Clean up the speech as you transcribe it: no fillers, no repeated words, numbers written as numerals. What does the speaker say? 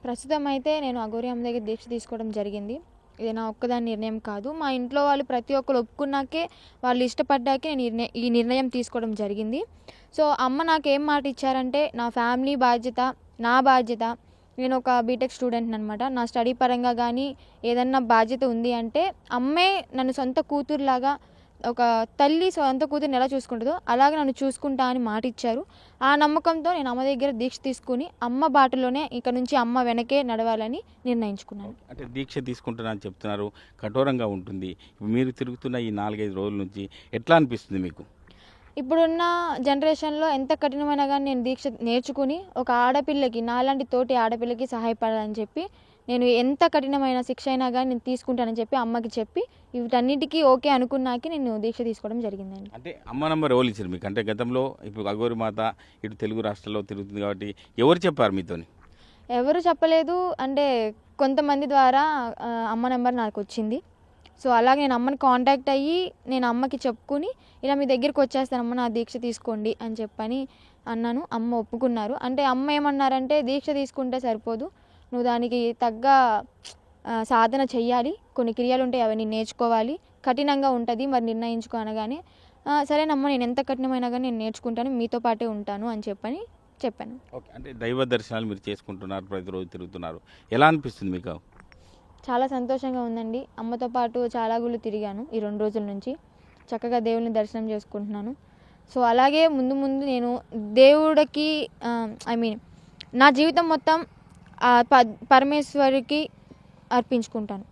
ప్రస్తుతం అయితే నేను అఘోరి అమ్మ దగ్గర దీక్ష తీసుకోవడం జరిగింది. ఇది నా ఒక్కదాని నిర్ణయం కాదు. మా ఇంట్లో వాళ్ళు ప్రతి ఒక్కరు ఒప్పుకున్నాకే, వాళ్ళు ఇష్టపడ్డాకే నేను ఈ నిర్ణయం తీసుకోవడం జరిగింది. సో, అమ్మ నాకేం మాట ఇచ్చారంటే, నా ఫ్యామిలీ బాధ్యత, నా బాధ్యత. నేను ఒక బీటెక్ స్టూడెంట్‌ననమాట. నా స్టడీ పరంగా గానీ, ఏదన్నా బాధ్యత ఉంది అంటే, అమ్మే నన్ను సొంత కూతురులాగా, ఒక తల్లి సొంత కూతురిని ఎలా చూసుకుంటుందో అలాగే నన్ను చూసుకుంటా అని మాటిచ్చారు. ఆ నమ్మకంతో నేను అమ్మ దగ్గర దీక్ష తీసుకొని అమ్మ బాటలోనే ఇక నుంచి అమ్మ వెనకే నడవాలని నిర్ణయించుకున్నాను. అంటే దీక్ష తీసుకుంటున్నా అని చెప్తున్నారు, కఠోరంగా ఉంటుంది. ఇప్పుడు మీరు తిరుగుతున్న ఈ 4, 5 రోజుల నుంచి ఎట్లా అనిపిస్తుంది మీకు? ఇప్పుడున్న జనరేషన్‌లో ఎంత కఠినమైనా గానీ నేను దీక్ష నేర్చుకుని ఒక ఆడపిల్లకి, నాలాంటి తోటి ఆడపిల్లకి సహాయపడాలని చెప్పి, నేను ఎంత కఠినమైన శిక్ష అయినా గానీ నేను తీసుకుంటానని చెప్పి అమ్మకి చెప్పి, వీటన్నిటికీ ఓకే అనుకున్నాకే నేను దీక్ష తీసుకోవడం జరిగిందండి. అంటే అమ్మ నంబర్ ఎవరు ఇచ్చారు మీకు? అంటే గతంలో ఇప్పుడు అఘోరి మాత ఇటు తెలుగు రాష్ట్రాల్లో తిరుగుతుంది కాబట్టి ఎవరు చెప్పారు మీతోని? ఎవరు చెప్పలేదు. అంటే కొంతమంది ద్వారా అమ్మ నెంబర్ నాకొచ్చింది. సో, అలాగే నేను అమ్మని కాంటాక్ట్ అయ్యి, నేను అమ్మకి చెప్పుకొని, ఇలా మీ దగ్గరికి వచ్చేస్తానమ్మ, నా దీక్ష తీసుకోండి అని చెప్పని అన్నాను. అమ్మ ఒప్పుకున్నారు. అంటే అమ్మ ఏమన్నారంటే, దీక్ష తీసుకుంటే సరిపోదు, నువ్వు దానికి తగ్గ సాధన చెయ్యాలి, కొన్ని క్రియలుంటాయి అవన్నీ నేర్చుకోవాలి, కఠినంగా ఉంటుంది, మరి నిర్ణయించుకో అనగానే, సరేనమ్మా నేను ఎంత కఠినమైనా కానీ నేను నేర్చుకుంటాను, మీతో పాటే ఉంటాను అని చెప్పాను. ఓకే. అంటే దైవ దర్శనాలు మీరు చేసుకుంటున్నారు, ప్రతిరోజు తిరుగుతున్నారు. ఎలా అనిపిస్తుంది మీకు? చాలా సంతోషంగా ఉందండి. అమ్మతో పాటు చాలా గుళ్ళు తిరిగాను ఈ 2 రోజుల నుంచి. చక్కగా దేవుడిని దర్శనం చేసుకుంటున్నాను. సో, అలాగే ముందు ముందు నేను దేవుడికి నా జీవితం మొత్తం పరమేశ్వరికి అర్పించుకుంటాను.